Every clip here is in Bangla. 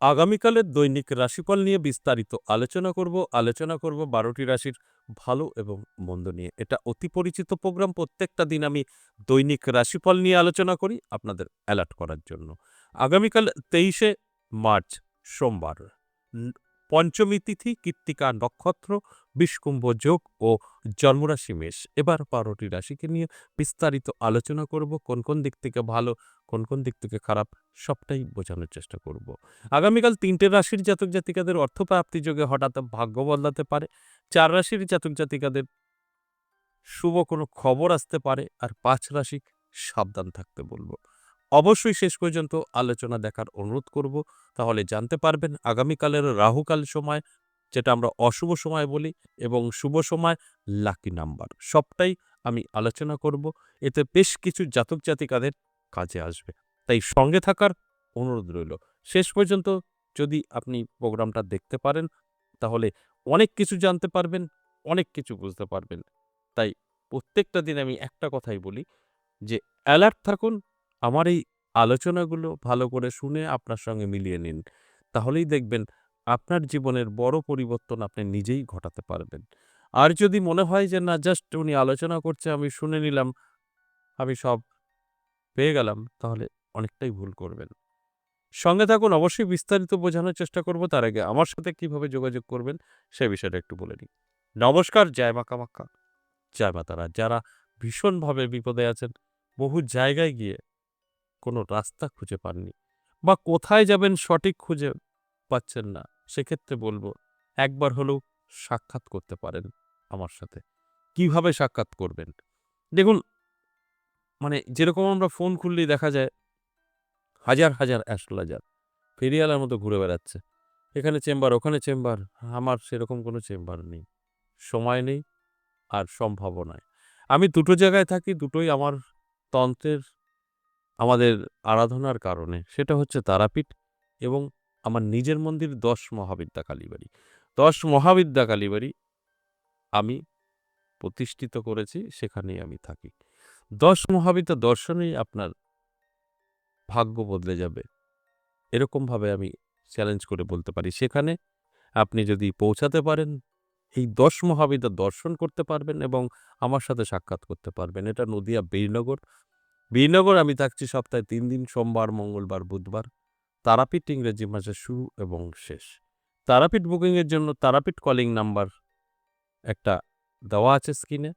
আগামীকালের দৈনিক রাশিফল নিয়ে বিস্তারিত আলোচনা করব ১২টি রাশির ভালো এবং মন্দ নিয়ে। এটা অতি পরিচিত প্রোগ্রাম। প্রত্যেকটা দিন আমি দৈনিক রাশিফল নিয়ে আলোচনা করি আপনাদের অ্যালার্ট করার জন্য। আগামীকাল ২৩শে মার্চ সোমবার। উম পঞ্চমী তিথি, কৃত্তিকা নক্ষত্র, বিষকুম্ভ যোগ ও জন্মরাশি মেষ। এবার ১২টি রাশিকে নিয়ে বিস্তারিত আলোচনা করব। কোন দিক থেকে ভালো, কোন দিক থেকে খারাপ সবটাই বোঝানোর চেষ্টা করব। আগামীকাল ৩টে রাশির জাতক জাতিকাদের অর্থপ্রাপ্তি যোগে হঠাৎ ভাগ্য বদলাতে পারে। ৪ রাশির জাতক জাতিকাদের শুভ কোনো খবর আসতে পারে। আর ৫ রাশি সাবধান থাকতে বলব। অবশ্যই শেষ পর্যন্ত আলোচনা দেখার অনুরোধ করব। তাহলে জানতে পারবেন আগামীকালের রাহুকাল সময়, যেটা আমরা অশুভ সময় বলি, এবং শুভ সময়, লাকি নাম্বার সবটাই আমি আলোচনা করব। এতে বেশ কিছু জাতক জাতিকাদের কাজে আসবে। তাই সঙ্গে থাকার অনুরোধ রইল। শেষ পর্যন্ত যদি আপনি প্রোগ্রামটা দেখতে পারেন, তাহলে অনেক কিছু জানতে পারবেন, অনেক কিছু বুঝতে পারবেন। তাই প্রত্যেকটা দিন আমি একটা কথাই বলি যে অ্যালার্ট থাকুন। আমার এই আলোচনাগুলো ভালো করে শুনে আপনার সঙ্গে মিলিয়ে নিন। তাহলেই দেখবেন আপনার জীবনের বড় পরিবর্তন আপনি নিজেই ঘটাতে পারবেন। আর যদি মনে হয় যে না, জাস্ট উনি আলোচনা করছে, আমি শুনে নিলাম, আমি সব পেয়ে গেলাম, তাহলে অনেকটাই ভুল করবেন। সঙ্গে থাকুন, অবশ্যই বিস্তারিত বোঝানোর চেষ্টা করব। তার আগে আমার সাথে কিভাবে যোগাযোগ করবেন সে বিষয়টা একটু বলে নিই। নমস্কার, জয় মা কামাখ্যা, জয় মা তারা। যারা ভীষণভাবে বিপদে আছেন, বহু জায়গায় গিয়ে কোনো রাস্তা খুঁজে পাননি বা কোথায় যাবেন সঠিক খুঁজে পাচ্ছেন না, সেক্ষেত্রে বলবো একবার হলেও সাক্ষাৎ করতে পারেন আমার সাথে। কিভাবে সাক্ষাৎ করবেন? দেখুন, যেরকম আমরা ফোন খুললেই দেখা যায় হাজার অ্যাস্ট্রোলজার ফেরিওয়ালার মতো ঘুরে বেড়াচ্ছে। এখানে চেম্বার, ওখানে চেম্বার। আমার সেরকম কোনো চেম্বার নেই। সময় নেই আর সম্ভবও নয়। আমি দুটো জায়গায় থাকি, দুটোই আমার তন্ত্রের, আমাদের আরাধনার কারণে। সেটা হচ্ছে তারাপীঠ এবং আমার নিজের মন্দির ১০ মহাবিদ্যা কালীবাড়ি। ১০ মহাবিদ্যা কালীবাড়ি আমি প্রতিষ্ঠিত করেছি, সেখানেই আমি থাকি। ১০ মহাবিদ্যা দর্শনেই আপনার ভাগ্য বদলে যাবে। এরকমভাবে আমি চ্যালেঞ্জ করে বলতে পারি। সেখানে আপনি যদি পৌঁছাতে পারেন, এই ১০ মহাবিদ্যা দর্শন করতে পারবেন এবং আমার সাথে সাক্ষাৎ করতে পারবেন। এটা নদিয়া বীরনগর। বীরনগর আমি থাকছি সপ্তাহে ৩ দিন, সোমবার, মঙ্গলবার, বুধবার। তারাপীঠ ইংরেজি মাসের শুরু এবং শেষ। তারাপীঠ বুকিংয়ের জন্য তারাপীঠ কলিং নাম্বার একটা দেওয়া আছে স্ক্রিনে।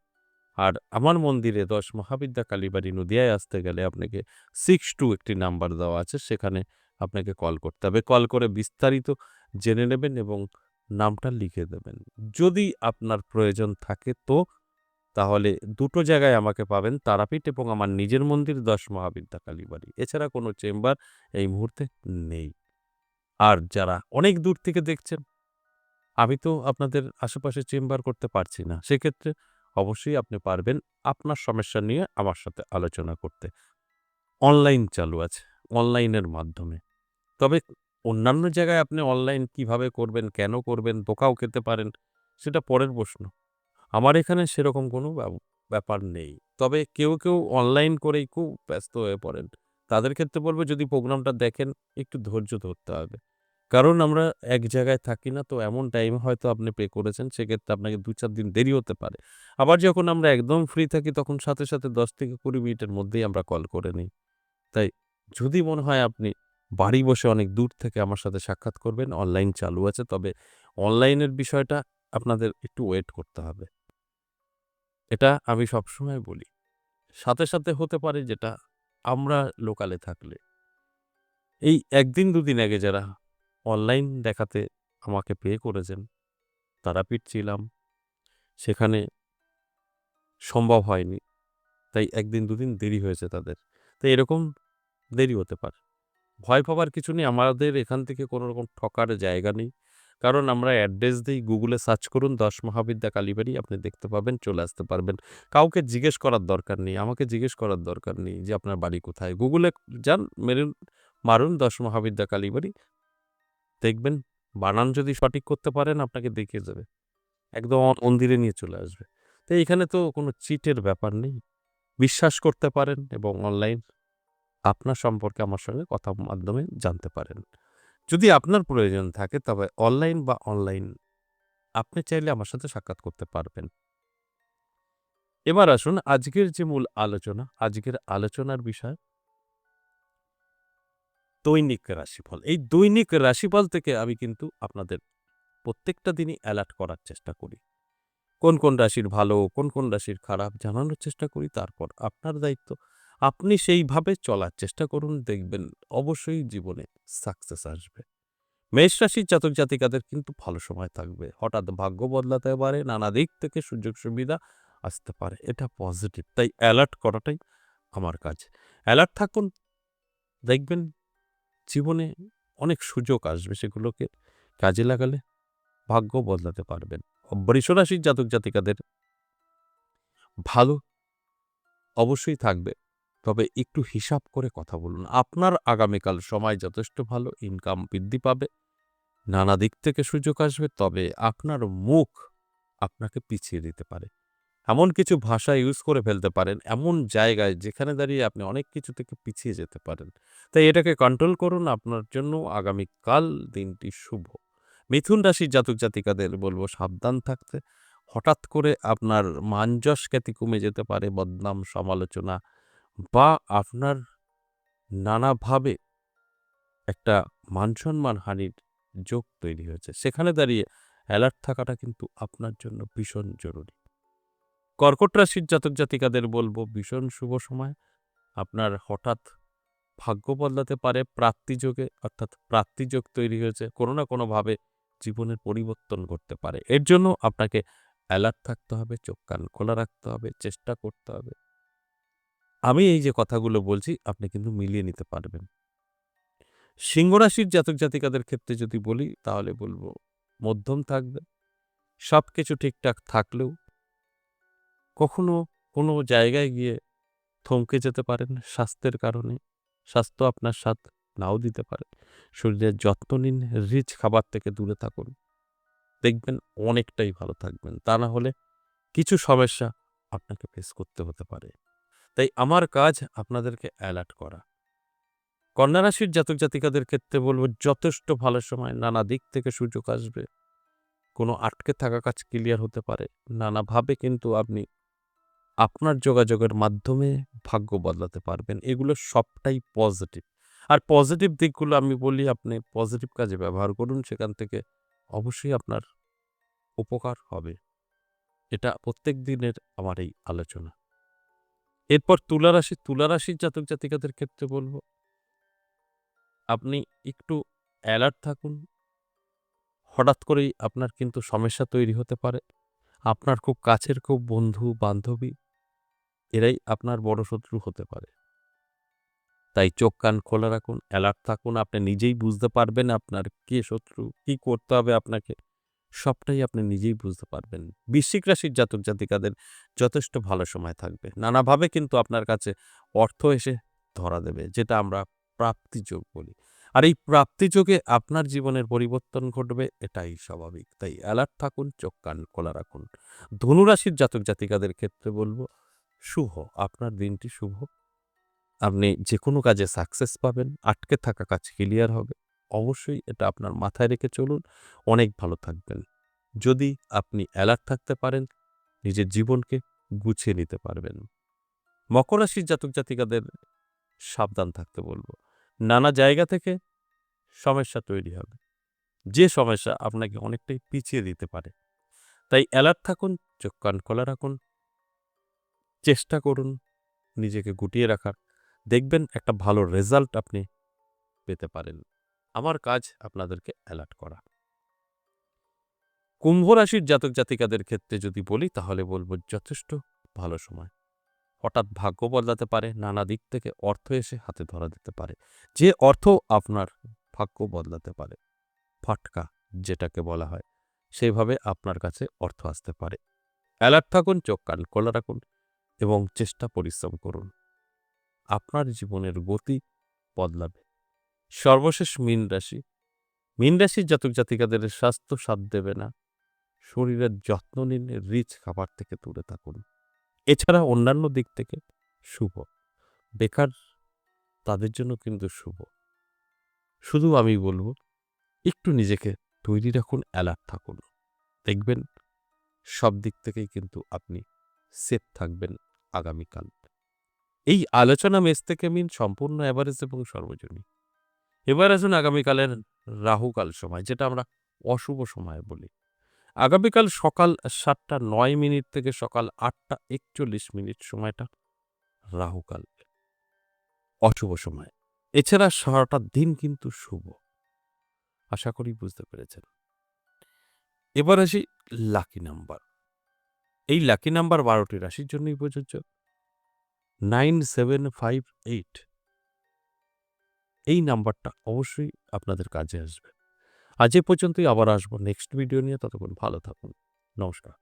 আর আমার মন্দিরে ১০ মহাবিদ্যা কালীবাড়ি নদিয়ায় আসতে গেলে আপনাকে 62 একটি নাম্বার দেওয়া আছে, সেখানে আপনাকে কল করতে হবে। কল করে বিস্তারিত জেনে নেবেন এবং নামটা লিখে দেবেন। যদি আপনার প্রয়োজন থাকে তো তাহলে দুটো জায়গায় আমাকে পাবেন, তারাপীঠ এবং আমার নিজের মন্দির ১০ মহাবিদ্যা কালীবাড়ি। এছাড়া কোনো চেম্বার এই মুহূর্তে নেই। আর যারা অনেক দূর থেকে দেখছেন, আমি তো আপনাদের আশেপাশে চেম্বার করতে পারছি না। সেক্ষেত্রে অবশ্যই আপনি পারবেন আপনার সমস্যা নিয়ে আমার সাথে আলোচনা করতে। অনলাইন চালু আছে, অনলাইনের মাধ্যমে। তবে অন্যান্য জায়গায় আপনি অনলাইন কিভাবে করবেন, কেন করবেন, ধোঁকাও খেতে পারেন, সেটা পরের প্রশ্ন। আমার এখানে সেরকম কোনো ব্যাপার নেই। তবে কেউ অনলাইন করেই খুব ব্যস্ত হয়ে পড়েন। তাদের ক্ষেত্রে বলব, যদি প্রোগ্রামটা দেখেন একটু ধৈর্য ধরতে হবে। কারণ আমরা এক জায়গায় থাকি না, তো এমন টাইমে হয়তো আপনি পে করেছেন, সেক্ষেত্রে আপনাকে ২-৪ দিন দেরি হতে পারে। আবার যখন আমরা একদম ফ্রি থাকি তখন সাথে ১০ থেকে ২০ মিনিটের মধ্যেই আমরা কল করে নিই। তাই যদি মনে হয় আপনি বাড়ি বসে অনেক দূর থেকে আমার সাথে সাক্ষাৎ করবেন, অনলাইন চালু আছে। তবে অনলাইনের বিষয়টা আপনাদের একটু ওয়েট করতে হবে। এটা আমি সবসময় বলি। সাথে হতে পারে যেটা আমরা লোকালে থাকলে। এই ১ দিন ২ দিন আগে যারা অনলাইন দেখাতে আমাকে পে করেছেন, তারাপীঠ ছিলাম, সেখানে সম্ভব হয়নি। তাই ১ দিন ২ দিন দেরি হয়েছে তাদের। তো এরকম দেরি হতে পারে। ভয় পাবার কিছু নেই। আমাদের এখান থেকে কোনো রকম ঠকার জায়গা নেই। কারণ আমরা অ্যাড্রেস দেই, গুগলে সার্চ করুন ১০ মহাবিদ্যা কালীবাড়ি, আপনি দেখতে পাবেন, চলে আসতে পারবেন। কাউকে জিজ্ঞেস করার দরকার নেই। আমাকে জিজ্ঞেস করার দরকার নেই যে আপনার বাড়ি কোথায়? গুগলে যান, মারুন ১০ মহাবিদ্যা কালীবাড়ি। দেখবেন বানান যদি সঠিক করতে পারেন আপনাকে দেখিয়ে দেবে। একদম মন্দিরে নিয়ে চলে আসবে। তো এইখানে তো কোনো চিটের ব্যাপার নেই। বিশ্বাস করতে পারেন এবং অনলাইন আপনার সম্পর্কে আমার সঙ্গে কথার মাধ্যমে জানতে পারেন। যদি আপনার প্রয়োজন থাকে তবে অনলাইন বা অনলাইন আপনি চাইলে আমার সাথে সাক্ষাৎ করতে পারবেন। এবার আসুন আজকের যে মূল আলোচনা, আজকের আলোচনার বিষয় দৈনিক রাশিফল। এই দৈনিক রাশিফল থেকে আমি কিন্তু আপনাদের প্রত্যেকটা দিনই অ্যালার্ট করার চেষ্টা করি। কোন, কোন রাশির ভালো, কোন, কোন রাশির খারাপ জানানোর চেষ্টা করি। তারপর আপনার দায়িত্ব। আপনি সেইভাবে চলার চেষ্টা করুন, দেখবেন অবশ্যই জীবনে সাকসেস আসবে। মেষ রাশির জাতক জাতিকাদের কিন্তু ভালো সময় থাকবে। হঠাৎ ভাগ্য বদলাতে পারে, নানা দিক থেকে সুযোগ সুবিধা আসতে পারে। এটা পজিটিভ। তাই অ্যালার্ট করাটাই আমার কাজ। অ্যালার্ট থাকুন, দেখবেন জীবনে অনেক সুযোগ আসবে, সেগুলোকে কাজে লাগালে ভাগ্য বদলাতে পারবেন। বৃষ রাশির জাতক জাতিকাদের ভালো অবশ্যই থাকবে। তবে একটু হিসাব করে কথা বলুন। আপনার আগামীকাল সময় যথেষ্ট ভালো, ইনকাম বৃদ্ধি পাবে, নানা দিক থেকে সুযোগ আসবে। তবে আপনার মুখ আপনাকে পিছিয়ে দিতে পারে। এমন কিছু ভাষা ইউজ করে ফেলতে পারেন, এমন জায়গায় যেখানে দাঁড়িয়ে আপনি অনেক কিছু থেকে পিছিয়ে যেতে পারেন। তাই এটাকে কন্ট্রোল করুন। আপনার জন্য আগামীকাল দিনটি শুভ। মিথুন রাশির জাতক জাতিকাদের বলবো সাবধান থাকতে। হঠাৎ করে আপনার মান-যশ খ্যাতি কমে যেতে পারে, বদনাম, সমালোচনা বা আপনার নানাভাবে একটা মান-সম্মান হানির যোগ তৈরি হয়েছে। সেখানে দাঁড়িয়ে অ্যালার্ট থাকাটা কিন্তু আপনার জন্য ভীষণ জরুরি। কর্কট রাশির জাতক জাতিকাদের বলবো ভীষণ শুভ সময়। আপনার হঠাৎ ভাগ্য বদলাতে পারে প্রাপ্তিযোগে, অর্থাৎ প্রাপ্তিযোগ তৈরি হয়েছে। কোনো না কোনোভাবে জীবনের পরিবর্তন করতে পারে। এর জন্য আপনাকে অ্যালার্ট থাকতে হবে, চোখ কান খোলা রাখতে হবে, চেষ্টা করতে হবে। আমি এই যে কথাগুলো বলছি আপনি কিন্তু মিলিয়ে নিতে পারবেন। সিংহ রাশির জাতক জাতিকাদের ক্ষেত্রে যদি বলি তাহলে বলবো মধ্যম থাকবে। সবকিছু ঠিকঠাক থাকলেও কখনো কোনো জায়গায় গিয়ে থমকে যেতে পারেন স্বাস্থ্যের কারণে। স্বাস্থ্য আপনার সাথ নাও দিতে পারে। শরীরের যত্ন নিন, রিচ খাবার থেকে দূরে থাকুন। দেখবেন অনেকটাই ভালো থাকবেন। তা না হলে কিছু সমস্যা আপনাকে ফেস করতে হতে পারে। তাই আমার কাজ আপনাদেরকে অ্যালার্ট করা। কন্যা রাশির জাতক জাতিকাদের ক্ষেত্রে বলব যথেষ্ট ভালো সময়, নানা দিক থেকে সুযোগ আসবে। কোনো আটকে থাকা কাজ ক্লিয়ার হতে পারে। নানাভাবে কিন্তু আপনি আপনার যোগাযোগের মাধ্যমে ভাগ্য বদলাতে পারবেন। এগুলো সবটাই পজিটিভ। আর পজিটিভ দিকগুলো আমি বলি আপনি পজিটিভ কাজে ব্যবহার করুন। সেখান থেকে অবশ্যই আপনার উপকার হবে। এটা প্রত্যেক দিনের আমার এই আলোচনা। এরপর তুলা রাশি, তুলা রাশির জাতক জাতিকাদের ক্ষেত্রে বলব আপনি একটু অ্যালার্ট থাকুন। হঠাৎ করেই আপনার কিন্তু সমস্যা তৈরি হতে পারে। আপনার খুব কাছের খুব বন্ধু-বান্ধবী এরাই আপনার বড় শত্রু হতে পারে। তাই চোখ কান খোলা রাখুন, অ্যালার্ট থাকুন। আপনি নিজেই বুঝতে পারবেন আপনার কে শত্রু, কি করতে হবে আপনাকে, সবটাই আপনি নিজেই বুঝতে পারবেন। বৃশ্চিক রাশির জাতক জাতিকাদের যথেষ্ট ভালো সময় থাকবে। নানাভাবে কিন্তু আপনার কাছে অর্থ এসে ধরা দেবে, যেটা আমরা প্রাপ্তিযোগ বলি। আর এই প্রাপ্তিযোগে আপনার জীবনের পরিবর্তন ঘটবে, এটাই স্বাভাবিক। তাই অ্যালার্ট থাকুন, চোখ কান খোলা রাখুন। ধনুরাশির জাতক জাতিকাদের ক্ষেত্রে বলব শুভ, আপনার দিনটি শুভ। আপনি যেকোনো কাজে সাকসেস পাবেন, আটকে থাকা কাজ ক্লিয়ার হবে। অবশ্যই এটা আপনার মাথায় রেখে চলুন, অনেক ভালো থাকবেন। যদি আপনি অ্যালার্ট থাকতে পারেন, নিজের জীবনকে গুছিয়ে নিতে পারবেন। মকর রাশির জাতক জাতিকাদের সাবধান থাকতে বলব। নানা জায়গা থেকে সমস্যা তৈরি হবে, যে সমস্যা আপনাকে অনেকটাই পিছিয়ে দিতে পারে। তাই অ্যালার্ট থাকুন, চোখ কান খোলা রাখুন, চেষ্টা করুন নিজেকে গুটিয়ে রাখার। দেখবেন একটা ভালো রেজাল্ট আপনি পেতে পারেন। আমার কাজ আপনাদেরকে অ্যালার্ট করা। কুম্ভ রাশির জাতক জাতিকাদের ক্ষেত্রে যদি বলি তাহলে বলবো যথেষ্ট ভালো সময়। হঠাৎ ভাগ্য বদলাতে পারে, নানা দিক থেকে অর্থ এসে হাতে ধরা দিতে পারে। যে অর্থ আপনার ভাগ্য বদলাতে পারে, ফাটকা যেটাকে বলা হয়, সেইভাবে আপনার কাছে অর্থ আসতে পারে। অ্যালার্ট থাকুন, চোখ কান খোলা রাখুন এবং চেষ্টা পরিশ্রম করুন। আপনার জীবনের গতি বদলাবে। সর্বশেষ মীন রাশি। মীন রাশির জাতক জাতিকাদের স্বাস্থ্য সাথ দেবে না। শরীরের যত্ন নিন, রিচ খাবার থেকে দূরে থাকুন। এছাড়া অন্যান্য দিক থেকে শুভ। বেকার তাদের জন্য কিন্তু শুভ। শুধু আমি বলব একটু নিজেকে তৈরি রাখুন, অ্যালার্ট থাকুন। দেখবেন সব দিক থেকেই কিন্তু আপনি সেফ থাকবেন আগামীকাল। এই আলোচনা মেষ থেকে মিন সম্পূর্ণ এভারেজ এবং সর্বজনীন। এবার আসুন আগামীকালের রাহুকাল সময়, যেটা আমরা অশুভ সময় বলি। আগামীকাল সকাল ৭টা ৯ মিনিট থেকে সকাল ৮টা ৪১ মিনিট সময়টা রাহুকাল, অশুভ সময়। এছাড়া সারাটা দিন কিন্তু শুভ। আশা করি বুঝতে পেরেছেন। এবার আসি লাকি নাম্বার। এই লাকি নাম্বার ১২টি রাশির জন্যই প্রযোজ্য। 9758 এই নাম্বারটা অবশ্যই আপনাদের কাজে আসবে। আজ এ পর্যন্তই, আবার আসবো নেক্সট ভিডিও নিয়ে। ততক্ষণ ভালো থাকুন। নমস্কার।